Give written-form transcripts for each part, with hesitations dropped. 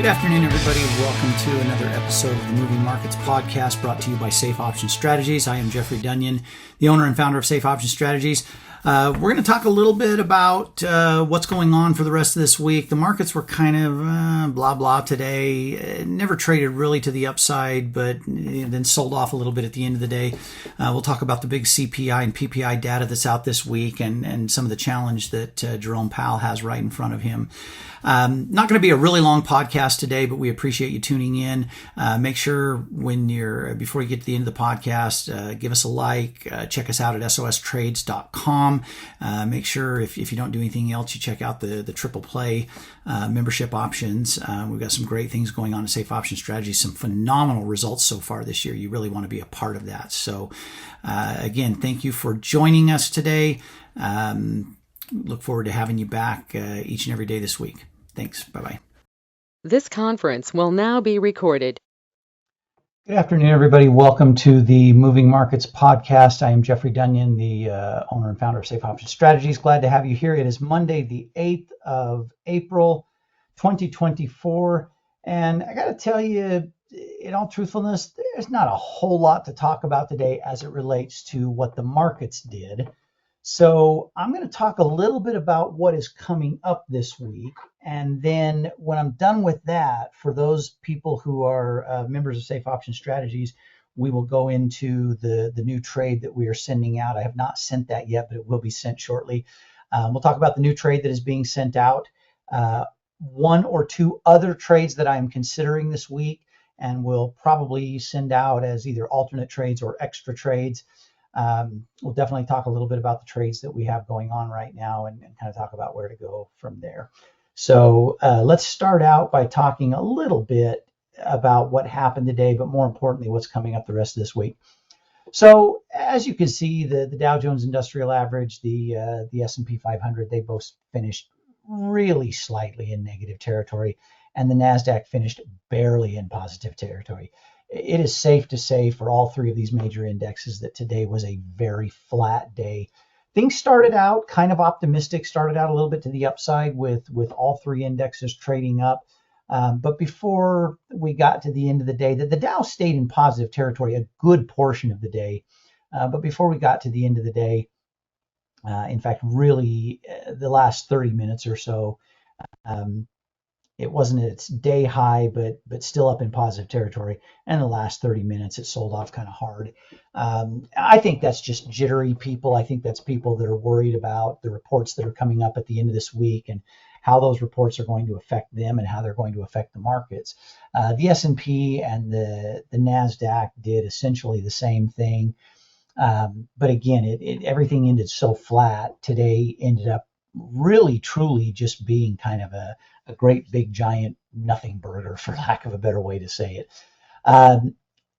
Good afternoon, everybody. Welcome to another episode of the Moving Markets Podcast brought to you by Safe Option Strategies. I am Jeffrey Dunyan, the owner and founder of Safe Option Strategies. We're going to talk a little bit about what's going on for the rest of this week. The markets were kind of blah, blah today. Never traded really to the upside, but then sold off a little bit at the end of the day. We'll talk about the big CPI and PPI data that's out this week and some of the challenge that Jerome Powell has right in front of him. Not going to be a really long podcast today, but we appreciate you tuning in. Make sure before you get to the end of the podcast, give us a like, check us out at sostrades.com. Make sure if you don't do anything else, you check out the Triple Play membership options. We've got some great things going on at Safe Option Strategies, some phenomenal results so far this year. You really want to be a part of that. So again, thank you for joining us today. Look forward to having you back each and every day this week. Thanks. Bye-bye. This conference will now be recorded. Good afternoon, everybody. Welcome to the Moving Markets Podcast. I am Jeffrey Dunyan, the owner and founder of Safe Option Strategies. Glad to have you here. It is Monday, the 8th of April, 2024. And I got to tell you, in all truthfulness, there's not a whole lot to talk about today as it relates to what the markets did. So I'm going to talk a little bit about what is coming up this week. And then when I'm done with that, for those people who are members of Safe Option Strategies, we will go into the new trade that we are sending out. I have not sent that yet, but it will be sent shortly. We'll talk about the new trade that is being sent out, one or two other trades that I am considering this week, and we'll probably send out as either alternate trades or extra trades. We'll definitely talk a little bit about the trades that we have going on right now and kind of talk about where to go from there. So let's start out by talking a little bit about what happened today, but more importantly, what's coming up the rest of this week. So as you can see, the Dow Jones Industrial Average, the S&P 500, they both finished really slightly in negative territory, and the NASDAQ finished barely in positive territory. It is safe to say for all three of these major indexes that today was a very flat day. Things started out kind of optimistic, started out a little bit to the upside with all three indexes trading up. But before we got to the end of the day, the Dow stayed in positive territory a good portion of the day. But before we got to the end of the day, in fact, really the last 30 minutes or so, it wasn't at its day high, but still up in positive territory. And the last 30 minutes, it sold off kind of hard. I think that's just jittery people. I think that's people that are worried about the reports that are coming up at the end of this week and how those reports are going to affect them and how they're going to affect the markets. The S&P and the NASDAQ did essentially the same thing. But again, everything ended so flat. Today ended up really, truly just being kind of a great big giant nothing burger, for lack of a better way to say it.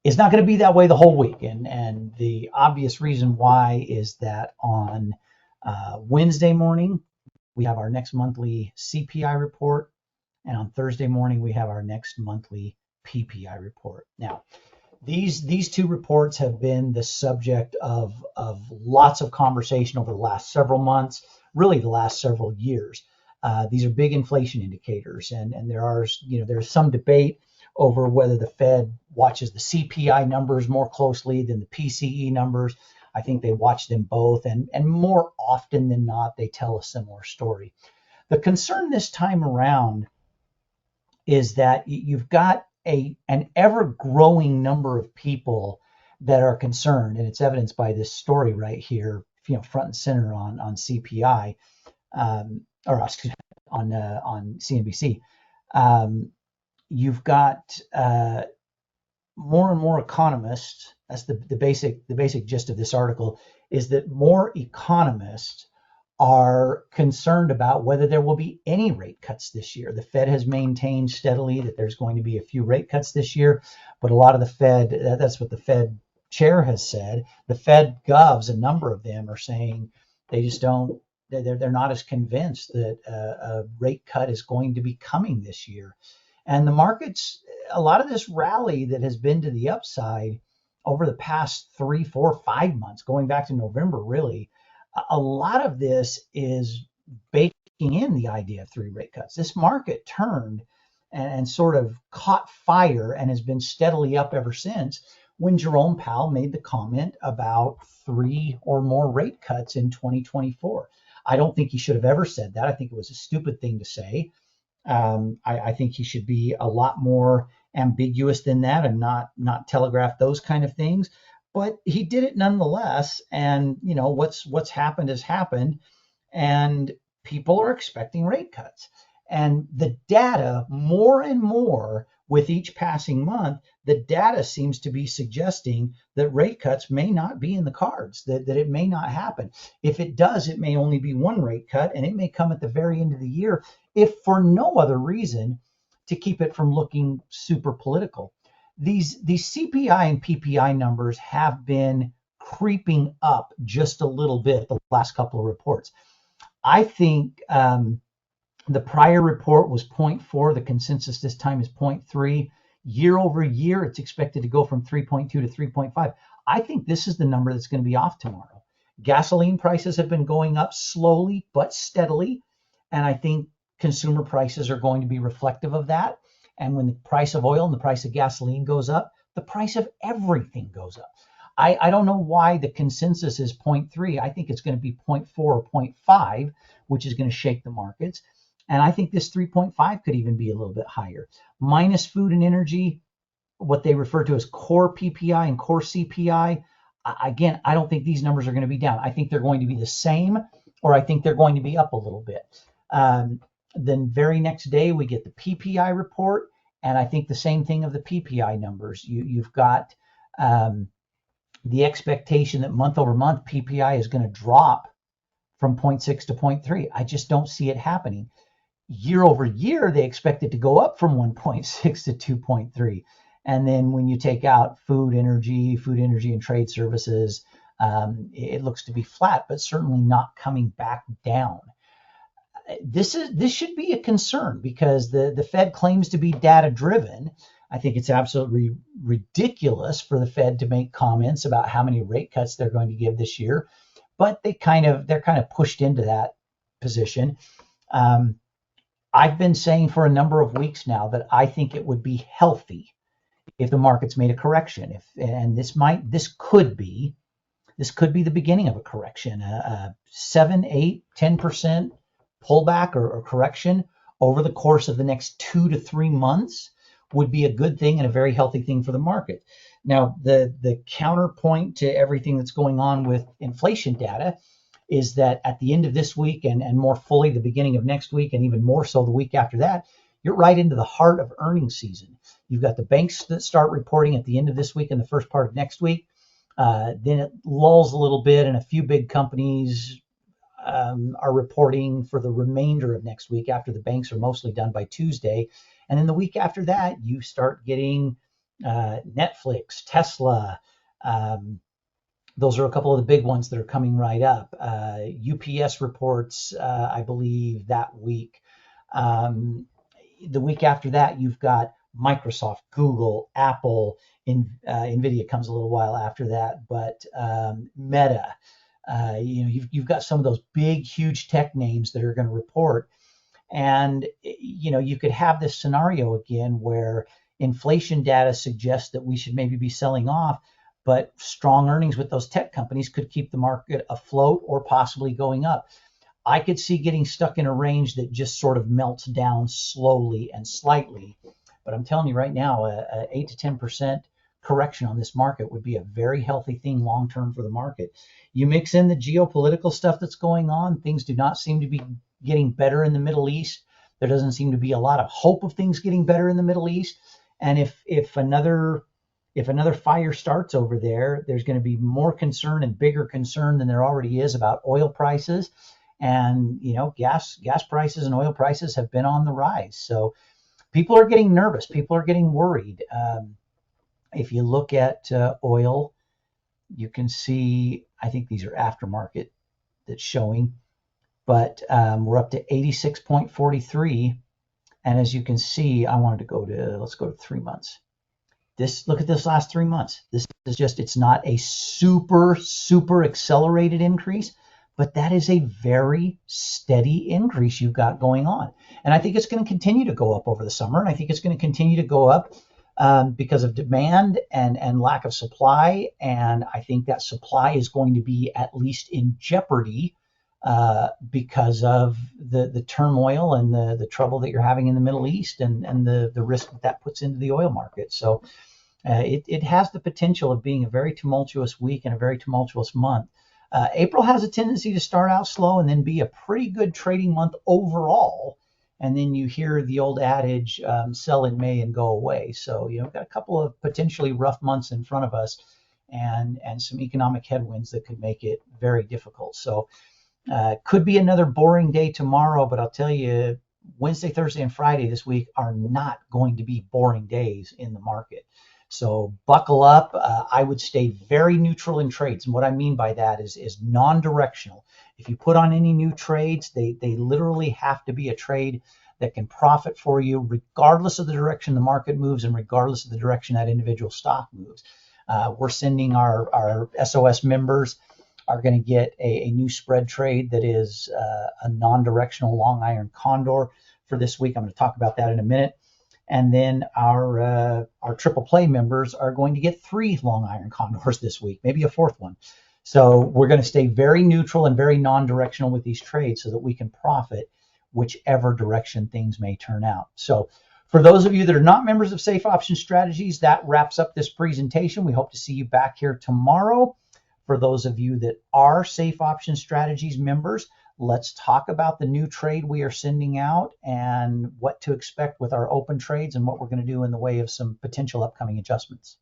It's not going to be that way the whole week. And the obvious reason why is that on Wednesday morning, we have our next monthly CPI report. And on Thursday morning, we have our next monthly PPI report. Now, these two reports have been the subject of lots of conversation over the last several months, really the last several years. These are big inflation indicators, and there's some debate over whether the Fed watches the CPI numbers more closely than the PCE numbers. I think they watch them both, and more often than not, they tell a similar story. The concern this time around is that you've got an ever-growing number of people that are concerned, and it's evidenced by this story right here, front and center on CPI. On CNBC, you've got more and more economists. That's the basic gist of this article, is that more economists are concerned about whether there will be any rate cuts this year. The Fed has maintained steadily that there's going to be a few rate cuts this year, but a lot of the Fed, that's what the Fed chair has said. The Fed govs, a number of them are saying they just don't. They're not as convinced that a rate cut is going to be coming this year. And the markets, a lot of this rally that has been to the upside over the past 3, 4, 5 months, going back to November, really, a lot of this is baking in the idea of 3 rate cuts. This market turned and sort of caught fire and has been steadily up ever since when Jerome Powell made the comment about 3 or more rate cuts in 2024. I don't think he should have ever said that. I think it was a stupid thing to say. I think he should be a lot more ambiguous than that and not telegraph those kind of things. But he did it nonetheless. And what's happened has happened, and people are expecting rate cuts. And the data, more and more with each passing month, the data seems to be suggesting that rate cuts may not be in the cards, that it may not happen. If it does, it may only be one rate cut, and it may come at the very end of the year, if for no other reason to keep it from looking super political. These CPI and PPI numbers have been creeping up just a little bit the last couple of reports. I think the prior report was 0.4. The consensus this time is 0.3. Year over year, it's expected to go from 3.2 to 3.5. I think this is the number that's going to be off tomorrow. Gasoline prices have been going up slowly but steadily, and I think consumer prices are going to be reflective of that. And when the price of oil and the price of gasoline goes up, the price of everything goes up. I don't know why the consensus is 0.3. I think it's going to be 0.4 or 0.5, which is going to shake the markets. And I think this 3.5 could even be a little bit higher. Minus food and energy, what they refer to as core PPI and core CPI. Again, I don't think these numbers are going to be down. I think they're going to be the same, or I think they're going to be up a little bit. Then very next day, we get the PPI report, and I think the same thing of the PPI numbers. You've got the expectation that month over month PPI is going to drop from 0.6 to 0.3. I just don't see it happening. Year over year, they expect it to go up from 1.6 to 2.3. And then when you take out food, energy and trade services, it looks to be flat, but certainly not coming back down. This should be a concern because the Fed claims to be data driven. I think it's absolutely ridiculous for the Fed to make comments about how many rate cuts they're going to give this year, but they're kind of pushed into that position. I've been saying for a number of weeks now that I think it would be healthy if the markets made a correction. This could be the beginning of a correction, a 7, 8, 10% pullback or correction over the course of the next 2 to 3 months would be a good thing and a very healthy thing for the market. Now, the counterpoint to everything that's going on with inflation data is that at the end of this week and more fully the beginning of next week, and even more so the week after that, you're right into the heart of earnings season. You've got the banks that start reporting at the end of this week and the first part of next week. Then it lulls a little bit, and a few big companies are reporting for the remainder of next week after the banks are mostly done by Tuesday. And then the week after that, you start getting Netflix, Tesla. Those are a couple of the big ones that are coming right up. UPS reports, I believe, that week. The week after that, you've got Microsoft, Google, Apple, NVIDIA comes a little while after that, but Meta. You've got some of those big, huge tech names that are going to report. And, you could have this scenario again where inflation data suggests that we should maybe be selling off, but strong earnings with those tech companies could keep the market afloat or possibly going up. I could see getting stuck in a range that just sort of melts down slowly and slightly. But I'm telling you right now, a 8 to 10% correction on this market would be a very healthy thing long term for the market. You mix in the geopolitical stuff that's going on, things do not seem to be getting better in the Middle East. There doesn't seem to be a lot of hope of things getting better in the Middle East. And if another fire starts over there, there's going to be more concern and bigger concern than there already is about oil prices. And gas prices and oil prices have been on the rise. So people are getting nervous. People are getting worried. If you look at oil, you can see, I think these are aftermarket that's showing, but we're up to 86.43. And as you can see, let's go to 3 months. Look at this last 3 months. This is it's not a super accelerated increase, but that is a very steady increase you've got going on. And I think it's going to continue to go up over the summer. And I think it's going to continue to go up because of demand and lack of supply. And I think that supply is going to be at least in jeopardy because of the turmoil and the trouble that you're having in the Middle East and the risk that puts into the oil market. So it has the potential of being a very tumultuous week and a very tumultuous month. April has a tendency to start out slow and then be a pretty good trading month overall. And then you hear the old adage, sell in May and go away. So, we've got a couple of potentially rough months in front of us and some economic headwinds that could make it very difficult. So could be another boring day tomorrow, but I'll tell you, Wednesday, Thursday, and Friday this week are not going to be boring days in the market. So buckle up. I would stay very neutral in trades. And what I mean by that is non-directional. If you put on any new trades, they literally have to be a trade that can profit for you regardless of the direction the market moves and regardless of the direction that individual stock moves. We're sending our SOS members are going to get a new spread trade that is a non-directional long iron condor for this week. I'm going to talk about that in a minute. And then our triple play members are going to get 3 long iron condors this week, maybe a 4th one. So we're going to stay very neutral and very non-directional with these trades so that we can profit whichever direction things may turn out. So for those of you that are not members of Safe Option Strategies, that wraps up this presentation. We hope to see you back here tomorrow. For those of you that are Safe Option Strategies members, let's talk about the new trade we are sending out and what to expect with our open trades and what we're going to do in the way of some potential upcoming adjustments.